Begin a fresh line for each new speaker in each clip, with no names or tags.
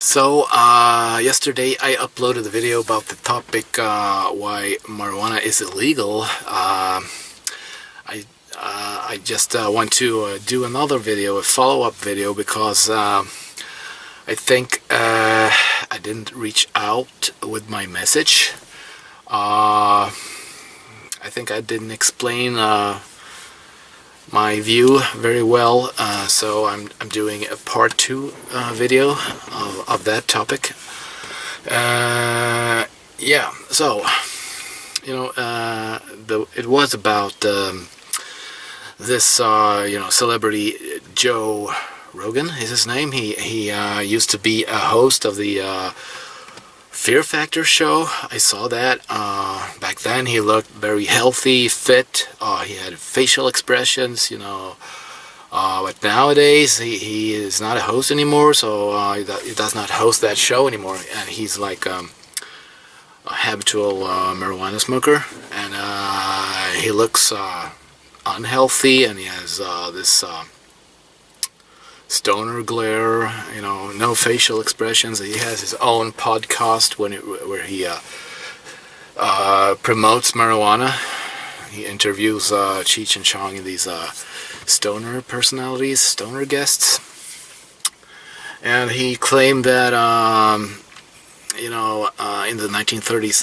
Yesterday I uploaded a video about the topic why marijuana is illegal. I just want to do another video, a follow-up video, because I think I didn't reach out with my message. I think I didn't explain my view very well, so I'm doing a part 2 video of that topic. Yeah, so it was about this celebrity Joe Rogan is his name. He used to be a host of the Fear Factor show. I saw that. Back then he looked very healthy, fit. He had facial expressions, but nowadays he is not a host anymore, so he does not host that show anymore, and he's like a habitual marijuana smoker, and he looks unhealthy, and he has this stoner glare, no facial expressions. He has his own podcast where he promotes marijuana. He interviews Cheech and Chong and these stoner personalities, stoner guests. And he claimed that, in the 1930s,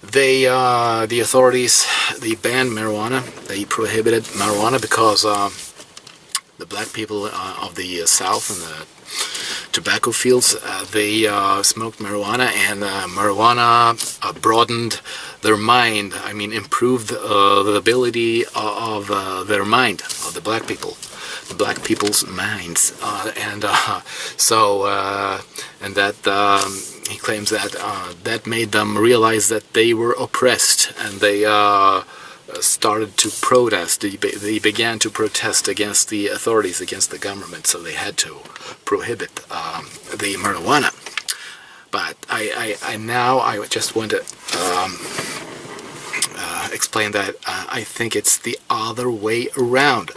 the authorities, they banned marijuana. They prohibited marijuana because the black people of the South and the tobacco fields, they smoked marijuana, and marijuana broadened their mind. I mean, improved the ability of their mind, of the black people's minds, and that he claims that that made them realize that they were oppressed, and they started to protest. They began to protest against the authorities, against the government, so they had to prohibit the marijuana. But I just want to explain that I think it's the other way around.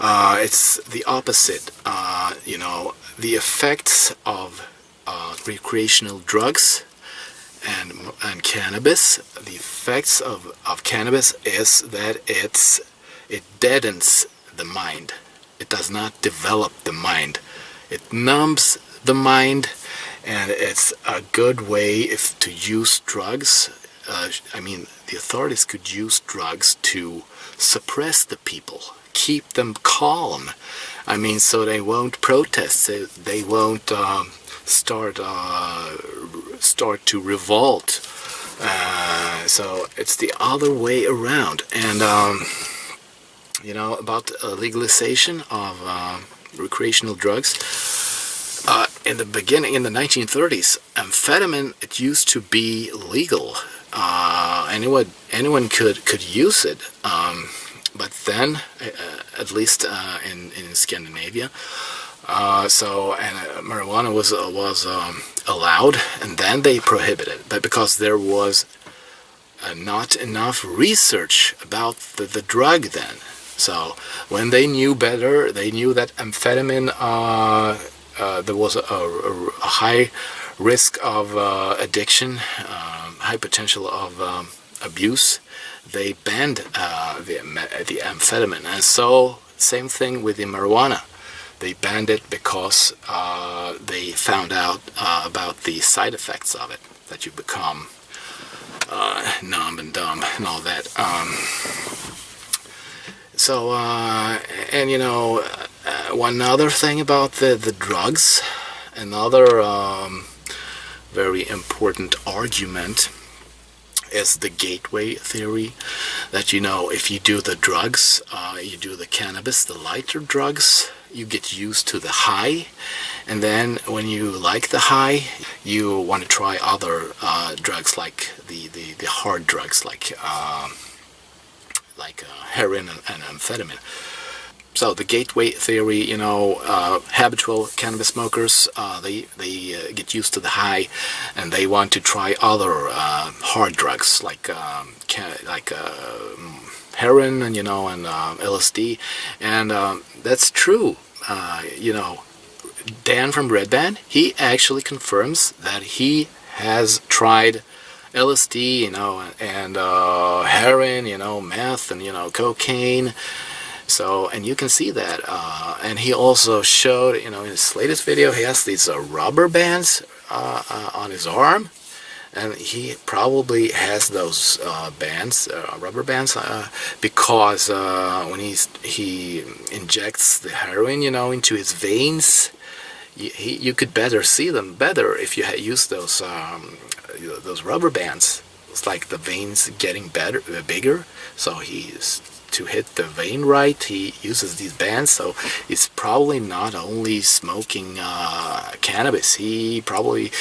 It's the opposite. The effects of recreational drugs and cannabis, the effects of cannabis is that it deadens the mind. It does not develop the mind. It numbs the mind, and it's a good way to use drugs. The authorities could use drugs to suppress the people, keep them calm. So they won't protest. They won't start to revolt. So it's the other way around. And about legalization of recreational drugs. In the beginning, in the 1930s, amphetamine, it used to be legal. Anyone could use it. But then, at least in Scandinavia, marijuana was allowed, and then they prohibited it. But because there was not enough research about the drug then. So when they knew better, they knew that amphetamine, there was a high risk of addiction, high potential of abuse. They banned the amphetamine. And so, same thing with the marijuana. They banned it because they found out about the side effects of it, that you become numb and dumb and all that. One other thing about the drugs, another very important argument is the gateway theory, that if you do the drugs, you do the cannabis, the lighter drugs, you get used to the high, and then when you like the high, you want to try other drugs, like the hard drugs, like heroin and amphetamine. So the gateway theory, habitual cannabis smokers, they get used to the high, and they want to try other hard drugs like heroin and LSD, and that's true. Dan from Red Band, he actually confirms that he has tried LSD, and heroin, meth, and cocaine. So, and you can see that. And he also showed, in his latest video, he has these rubber bands on his arm. And he probably has those rubber bands, because when he injects the heroin, into his veins, you could better see them better if you use those rubber bands. It's like the veins getting bigger. So to hit the vein right, he uses these bands. So he's probably not only smoking cannabis. He probably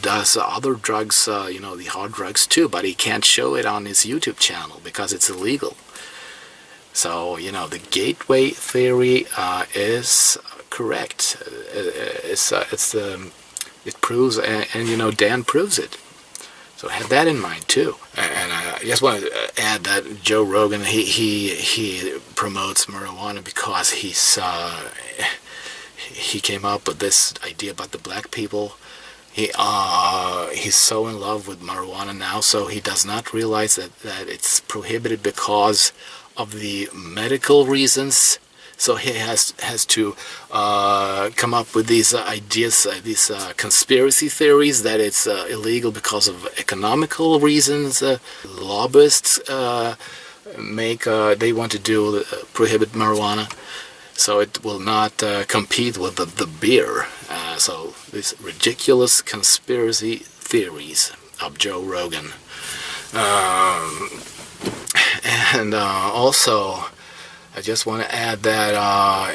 does other drugs, the hard drugs too. But he can't show it on his YouTube channel because it's illegal. So the gateway theory is correct. It proves, and Dan proves it. So have that in mind too. And I just want to add that Joe Rogan, he promotes marijuana because he came up with this idea about the black people. He's so in love with marijuana now, so he does not realize that it's prohibited because of the medical reasons. So he has to come up with these ideas, these conspiracy theories that it's illegal because of economical reasons. Lobbyists they want to prohibit marijuana, so it will not compete with the beer. So these ridiculous conspiracy theories of Joe Rogan, and also. I just want to add that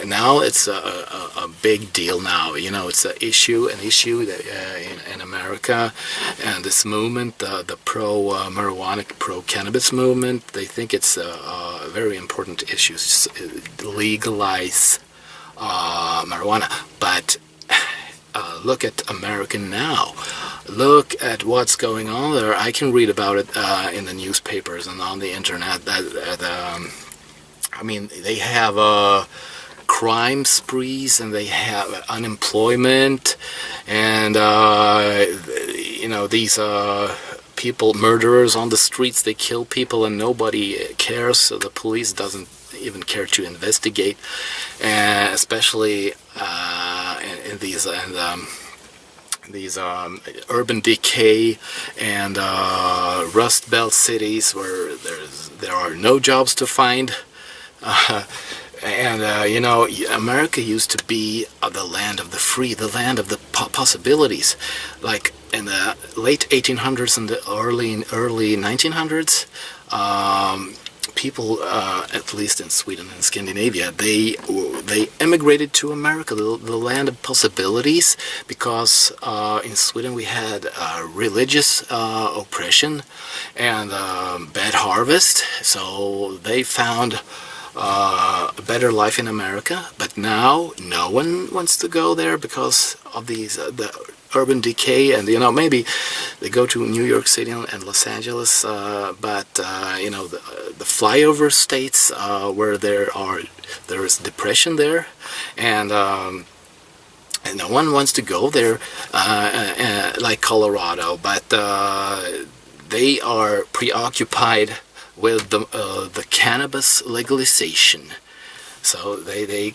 now it's a big deal now. It's an issue that in America, and this movement, the pro-marijuana, pro-cannabis movement, they think it's a very important issue. Legalize marijuana. But look at America now. Look at what's going on there. I can read about it in the newspapers and on the internet. They have crime sprees, and they have unemployment, and these people, murderers on the streets, they kill people and nobody cares. So the police doesn't even care to investigate, especially in these urban decay and Rust Belt cities where there are no jobs to find. America used to be the land of the free, the land of the possibilities. Like in the late 1800s and the early 1900s, people, at least in Sweden and Scandinavia, they emigrated to America, the land of possibilities, because in Sweden we had religious oppression and bad harvest, so they found a better life in America. But now no one wants to go there because of these the urban decay, and maybe they go to New York City and Los Angeles, but the flyover states where there is depression there, and no one wants to go there, like Colorado, but they are preoccupied with the cannabis legalization. So they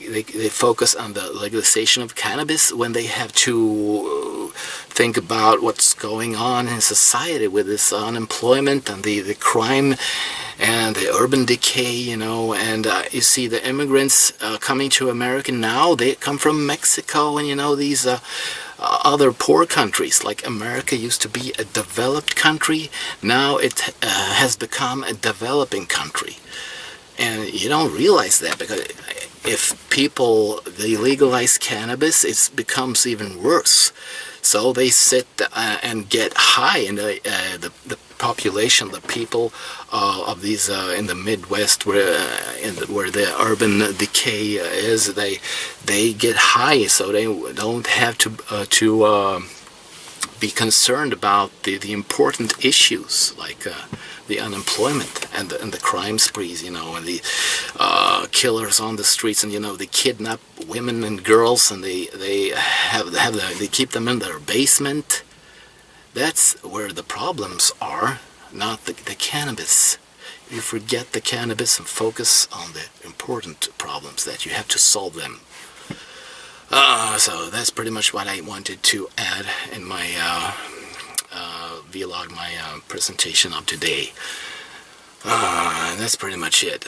focus on the legalization of cannabis when they have to think about what's going on in society with this unemployment and the crime and the urban decay, and you see the immigrants coming to America now, they come from Mexico and these other poor countries. Like America used to be a developed country, now it has become a developing country. And you don't realize that, because if they legalize cannabis, it becomes even worse. So they sit and get high, and the population, the people of these in the Midwest, where the urban decay is, they get high, so they don't have to be concerned about the important issues like the unemployment and the crime sprees, and the killers on the streets, and they kidnap women and girls, and they keep them in their basement. That's where the problems are, not the cannabis. You forget the cannabis and focus on the important problems that you have to solve them. So that's pretty much what I wanted to add in my vlog, my presentation of today. And that's pretty much it.